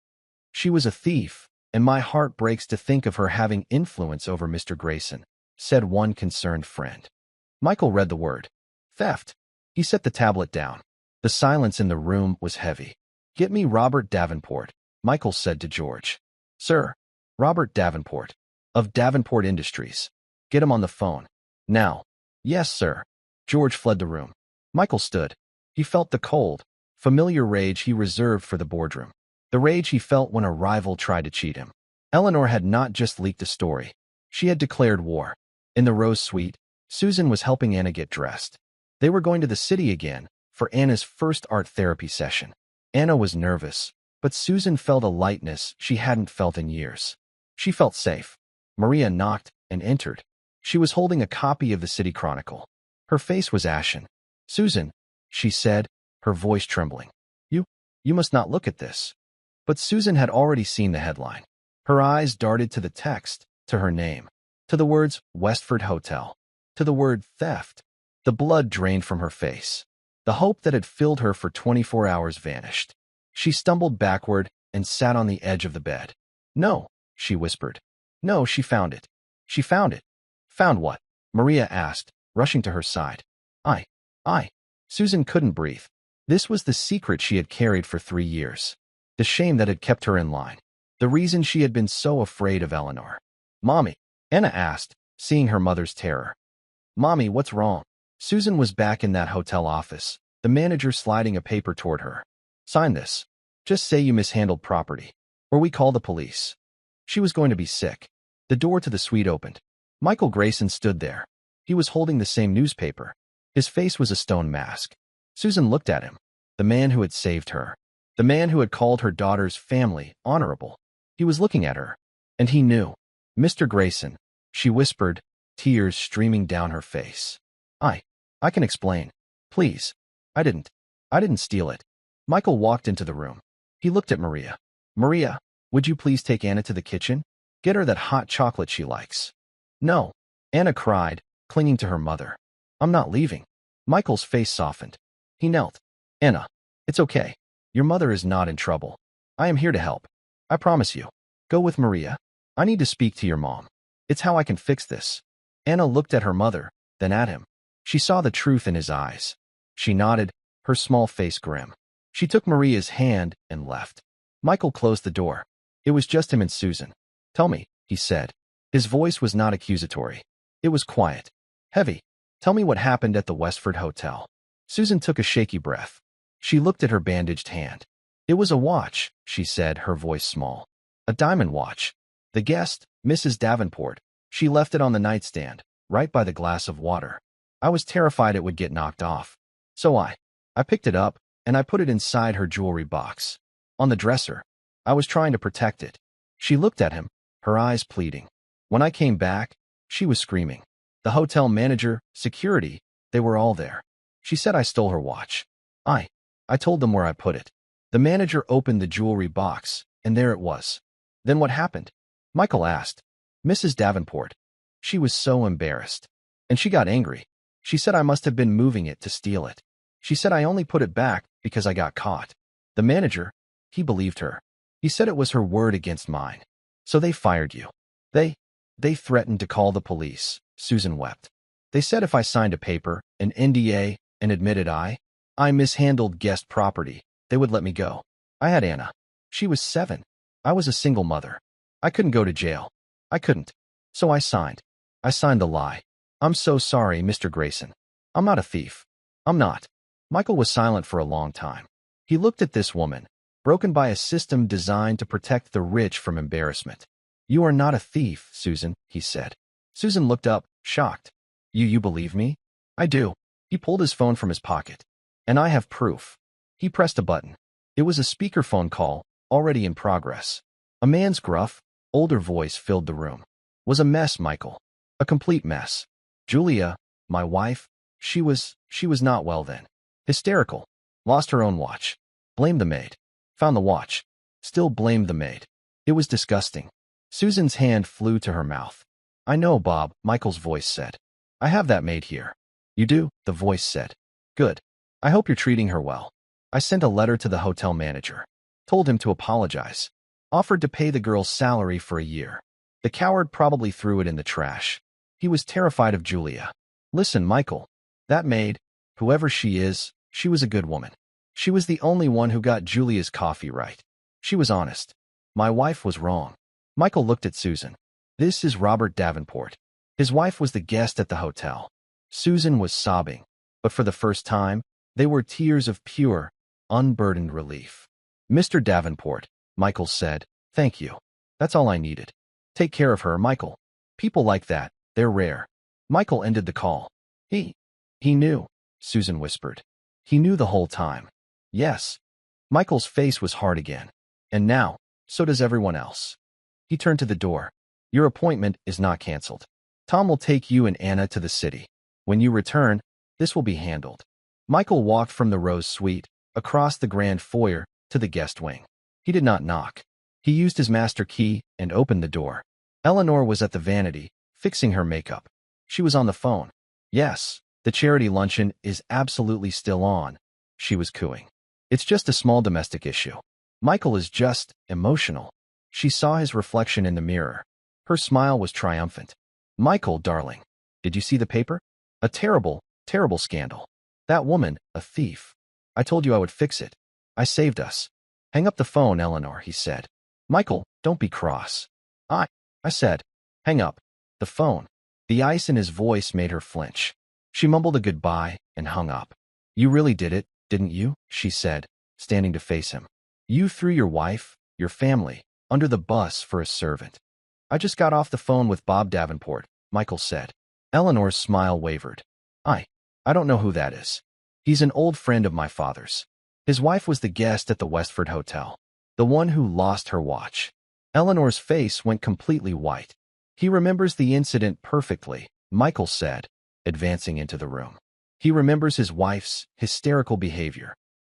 She was a thief, and my heart breaks to think of her having influence over Mr. Grayson, said one concerned friend. Michael read the word. Theft. He set the tablet down. The silence in the room was heavy. Get me Robert Davenport, Michael said to George. Sir. Robert Davenport. Of Davenport Industries. Get him on the phone. Now. Yes, sir. George fled the room. Michael stood. He felt the cold, familiar rage he reserved for the boardroom. The rage he felt when a rival tried to cheat him. Eleanor had not just leaked a story. She had declared war. In the Rose Suite, Susan was helping Anna get dressed. They were going to the city again for Anna's first art therapy session. Anna was nervous, but Susan felt a lightness she hadn't felt in years. She felt safe. Maria knocked and entered. She was holding a copy of the City Chronicle. Her face was ashen. "Susan," she said, her voice trembling. You must not look at this." But Susan had already seen the headline. Her eyes darted to the text, to her name, to the words Westford Hotel, to the word theft. The blood drained from her face. The hope that had filled her for 24 hours vanished. She stumbled backward and sat on the edge of the bed. "No," she whispered. "No, she found it. She found it." "Found what?" Maria asked, rushing to her side. I. Susan couldn't breathe. This was the secret she had carried for 3 years. The shame that had kept her in line. The reason she had been so afraid of Eleanor. "Mommy," Anna asked, seeing her mother's terror. "Mommy, what's wrong?" Susan was back in that hotel office, the manager sliding a paper toward her. "Sign this. Just say you mishandled property, or we call the police." She was going to be sick. The door to the suite opened. Michael Grayson stood there. He was holding the same newspaper. His face was a stone mask. Susan looked at him. The man who had saved her. The man who had called her daughter's family honorable. He was looking at her. And he knew. "Mr. Grayson," she whispered, tears streaming down her face. I can explain. Please. I didn't steal it." Michael walked into the room. He looked at Maria. "Maria, would you please take Anna to the kitchen? Get her that hot chocolate she likes." "No," Anna cried, clinging to her mother. "I'm not leaving." Michael's face softened. He knelt. "Anna, it's okay. Your mother is not in trouble. I am here to help. I promise you. Go with Maria. I need to speak to your mom. It's how I can fix this." Anna looked at her mother, then at him. She saw the truth in his eyes. She nodded, her small face grim. She took Maria's hand and left. Michael closed the door. It was just him and Susan. "Tell me," he said. His voice was not accusatory. It was quiet. Heavy. "Tell me what happened at the Westford Hotel." Susan took a shaky breath. She looked at her bandaged hand. "It was a watch," she said, her voice small. "A diamond watch. The guest, Mrs. Davenport, she left it on the nightstand, right by the glass of water. I was terrified it would get knocked off. So I picked it up, and I put it inside her jewelry box. On the dresser. I was trying to protect it." She looked at him, her eyes pleading. "When I came back, she was screaming. The hotel manager, security, they were all there. She said I stole her watch. I told them where I put it. The manager opened the jewelry box, and there it was." "Then what happened?" Michael asked. "Mrs. Davenport. She was so embarrassed. And she got angry. She said I must have been moving it to steal it. She said I only put it back because I got caught. The manager, he believed her. He said it was her word against mine. So they fired you. They threatened to call the police." Susan wept. "They said if I signed a paper, an NDA, and admitted I mishandled guest property, they would let me go. I had Anna. She was 7. I was a single mother. I couldn't go to jail. I couldn't. So I signed. The lie. I'm so sorry, Mr. Grayson. I'm not a thief. I'm not." Michael was silent for a long time. He looked at this woman, broken by a system designed to protect the rich from embarrassment. "You are not a thief, Susan," he said. Susan looked up, shocked. You believe me?" "I do." He pulled his phone from his pocket. "And I have proof." He pressed a button. It was a speakerphone call, already in progress. A man's gruff, older voice filled the room. "Was a mess, Michael. A complete mess. Julia, my wife, she was not well then. Hysterical. Lost her own watch. Blamed the maid. Found the watch. Still blamed the maid. It was disgusting." Susan's hand flew to her mouth. "I know, Bob," Michael's voice said. "I have that maid here." "You do?" the voice said. "Good. I hope you're treating her well. I sent a letter to the hotel manager. Told him to apologize. Offered to pay the girl's salary for a year. The coward probably threw it in the trash. He was terrified of Julia. Listen, Michael. That maid, whoever she is, she was a good woman. She was the only one who got Julia's coffee right. She was honest. My wife was wrong." Michael looked at Susan. "This is Robert Davenport. His wife was the guest at the hotel." Susan was sobbing, but for the first time, they were tears of pure, unburdened relief. "Mr. Davenport," Michael said, "thank you. That's all I needed. Take care of her, Michael. People like that, they're rare. Michael ended the call. He knew, Susan whispered. He knew the whole time. Yes. Michael's face was hard again. And now, so does everyone else. He turned to the door. Your appointment is not canceled. Tom will take you and Anna to the city. When you return, this will be handled. Michael walked from the Rose Suite, across the grand foyer, to the guest wing. He did not knock. He used his master key and opened the door. Eleanor was at the vanity, fixing her makeup. She was on the phone. Yes, the charity luncheon is absolutely still on, she was cooing. It's just a small domestic issue. Michael is just emotional. She saw his reflection in the mirror. Her smile was triumphant. Michael, darling, did you see the paper? A terrible, terrible scandal. That woman, a thief. I told you I would fix it. I saved us. Hang up the phone, Eleanor, he said. Michael, don't be cross. I said. Hang up. The phone. The ice in his voice made her flinch. She mumbled a goodbye and hung up. You really did it, didn't you? She said, standing to face him. You threw your wife, your family, under the bus for a servant. I just got off the phone with Bob Davenport, Michael said. Eleanor's smile wavered. I don't know who that is. He's an old friend of my father's. His wife was the guest at the Westford Hotel, the one who lost her watch. Eleanor's face went completely white. He remembers the incident perfectly, Michael said, advancing into the room. He remembers his wife's hysterical behavior.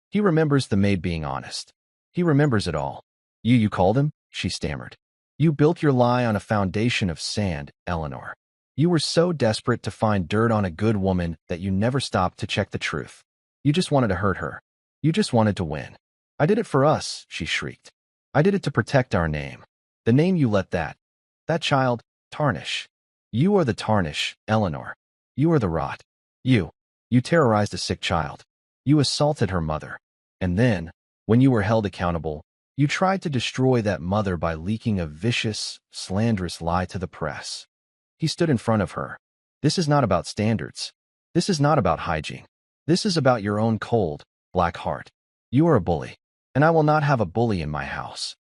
He remembers the maid being honest. He remembers it all. You called him? She stammered. You built your lie on a foundation of sand, Eleanor. You were so desperate to find dirt on a good woman that you never stopped to check the truth. You just wanted to hurt her. You just wanted to win. I did it for us, she shrieked. I did it to protect our name. The name you let that child, tarnish. You are the tarnish, Eleanor. You are the rot. You terrorized a sick child. You assaulted her mother. And then, when you were held accountable, you tried to destroy that mother by leaking a vicious, slanderous lie to the press. He stood in front of her. This is not about standards. This is not about hygiene. This is about your own cold, black heart. You are a bully, and I will not have a bully in my house.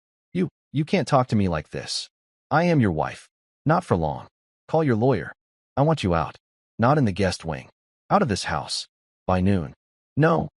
You can't talk to me like this. I am your wife. Not for long. Call your lawyer. I want you out. Not in the guest wing. Out of this house. By noon. No,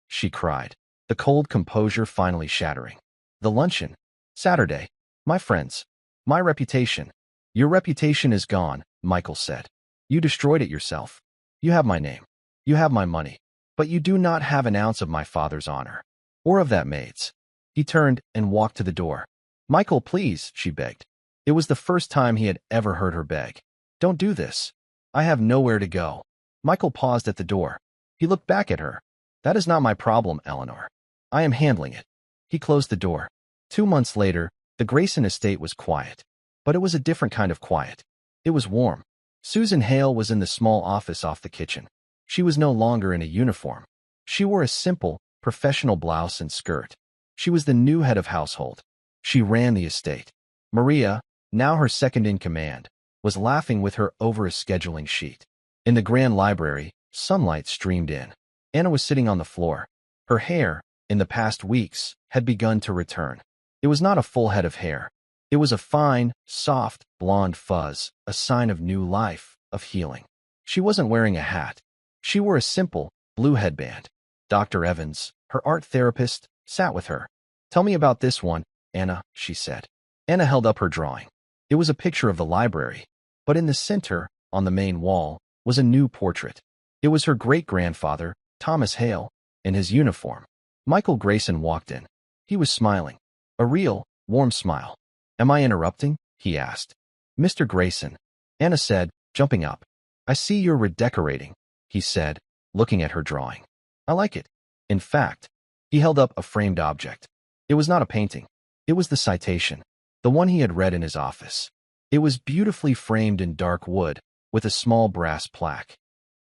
she cried, the cold composure finally shattering. The luncheon. Saturday. My friends. My reputation. Your reputation is gone, Michael said. You destroyed it yourself. You have my name. You have my money. But you do not have an ounce of my father's honor. Or of that maid's. He turned and walked to the door. Michael, please, she begged. It was the first time he had ever heard her beg. Don't do this. I have nowhere to go. Michael paused at the door. He looked back at her. That is not my problem, Eleanor. I am handling it. He closed the door. 2 months later, the Grayson estate was quiet. But it was a different kind of quiet. It was warm. Susan Hale was in the small office off the kitchen. She was no longer in a uniform. She wore a simple, professional blouse and skirt. She was the new head of household. She ran the estate. Maria, now her second in command, was laughing with her over a scheduling sheet. In the grand library, sunlight streamed in. Anna was sitting on the floor. Her hair, in the past weeks, had begun to return. It was not a full head of hair. It was a fine, soft, blonde fuzz, a sign of new life, of healing. She wasn't wearing a hat. She wore a simple, blue headband. Dr. Evans, her art therapist, sat with her. Tell me about this one, Anna, she said. Anna held up her drawing. It was a picture of the library, but in the center, on the main wall, was a new portrait. It was her great-grandfather, Thomas Hale, in his uniform. Michael Grayson walked in. He was smiling. A real, warm smile. Am I interrupting? He asked. Mr. Grayson, Anna said, jumping up. I see you're redecorating, he said, looking at her drawing. I like it. In fact, he held up a framed object. It was not a painting. It was the citation, the one he had read in his office. It was beautifully framed in dark wood, with a small brass plaque.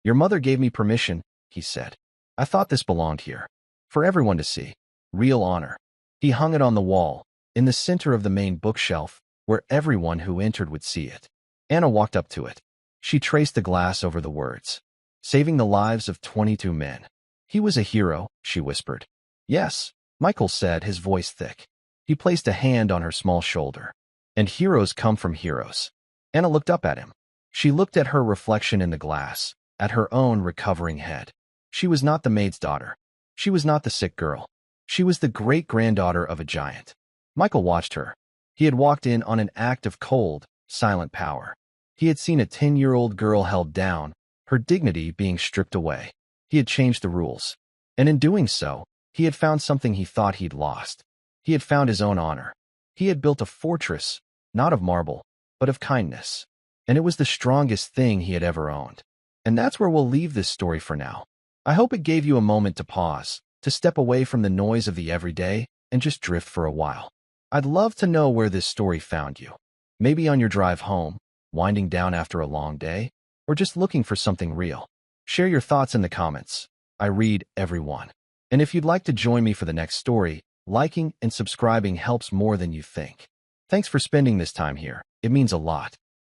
Your mother gave me permission, he said. I thought this belonged here. For everyone to see. Real honor. He hung it on the wall, in the center of the main bookshelf, where everyone who entered would see it. Anna walked up to it. She traced the glass over the words. Saving the lives of 22 men. He was a hero, she whispered. Yes, Michael said, his voice thick. He placed a hand on her small shoulder. And heroes come from heroes. Anna looked up at him. She looked at her reflection in the glass, at her own recovering head. She was not the maid's daughter. She was not the sick girl. She was the great-granddaughter of a giant. Michael watched her. He had walked in on an act of cold, silent power. He had seen a 10-year-old girl held down, her dignity being stripped away. He had changed the rules. And in doing so, he had found something he thought he'd lost. He had found his own honor. He had built a fortress, not of marble, but of kindness. And it was the strongest thing he had ever owned. And that's where we'll leave this story for now. I hope it gave you a moment to pause, to step away from the noise of the everyday, and just drift for a while. I'd love to know where this story found you. Maybe on your drive home, winding down after a long day, or just looking for something real. Share your thoughts in the comments. I read every one. And if you'd like to join me for the next story, liking and subscribing helps more than you think. Thanks for spending this time here. It means a lot.